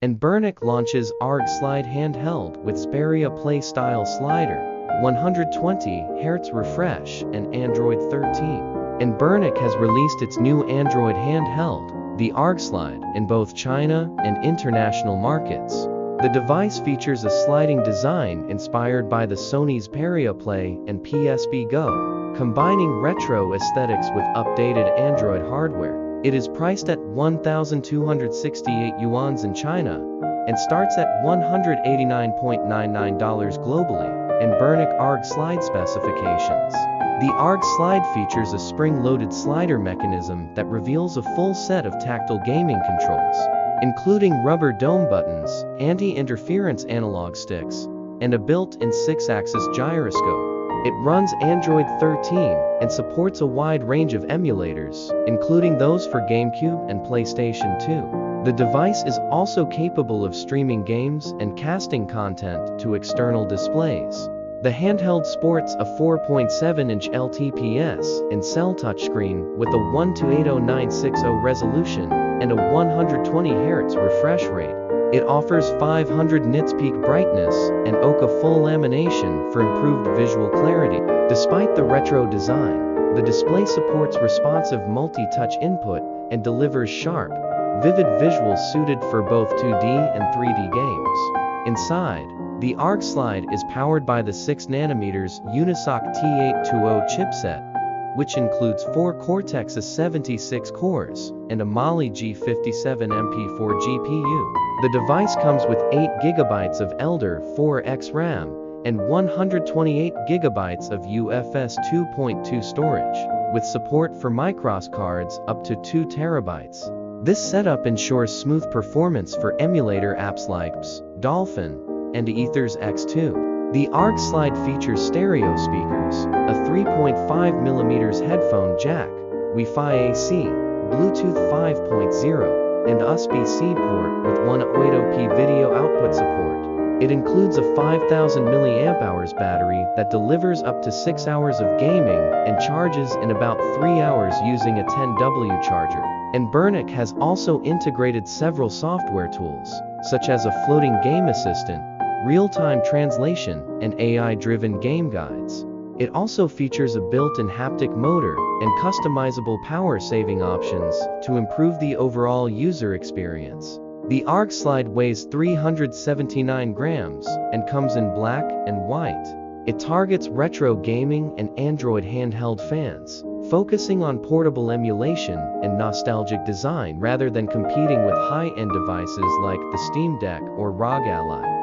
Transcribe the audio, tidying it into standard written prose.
Anbernic launches ARG Slide Handheld with Xperia Play Style Slider, 120Hz refresh, and Android 13. Anbernic has released its new Android handheld, the ARG Slide, in both China and international markets. The device features a sliding design inspired by the Sony's Xperia Play and PSP Go, combining retro aesthetics with updated Android hardware. It is priced at 1,268 yuan in China and starts at $189.99 globally. Anbernic ARG Slide specifications. The ARG Slide features a spring-loaded slider mechanism that reveals a full set of tactile gaming controls, including rubber dome buttons, anti-interference analog sticks, and a built-in 6-axis gyroscope. It runs Android 13 and supports a wide range of emulators, including those for GameCube and PlayStation 2. The device is also capable of streaming games and casting content to external displays. The handheld sports a 4.7-inch LTPS and cell touchscreen with a 1:80960 resolution and a 120Hz refresh rate. It offers 500 nits peak brightness and Oka full lamination for improved visual clarity. Despite the retro design, the display supports responsive multi-touch input and delivers sharp, vivid visuals suited for both 2D and 3D games. Inside, the ARG Slide is powered by the 6nm Unisoc T820 chipset, which includes 4 Cortex-A76 cores and a Mali G57 MP4 GPU. The device comes with 8GB of Elder 4X RAM and 128GB of UFS 2.2 storage, with support for micros cards up to 2 TB. This setup ensures smooth performance for emulator apps like Dolphin and Ethers X2. The ARG Slide features stereo speakers, a 3.5mm headphone jack, Wi-Fi AC, Bluetooth 5.0, and USB-C port with 1.0p video output support. It includes a 5,000 mAh battery that delivers up to 6 hours of gaming and charges in about 3 hours using a 10W charger. Anbernic has also integrated several software tools, such as a floating game assistant, real-time translation, and AI-driven game guides. It also features a built-in haptic motor and customizable power-saving options to improve the overall user experience. The ARG Slide weighs 379 grams and comes in black and white. It targets retro gaming and Android handheld fans, focusing on portable emulation and nostalgic design rather than competing with high-end devices like the Steam Deck or ROG Ally.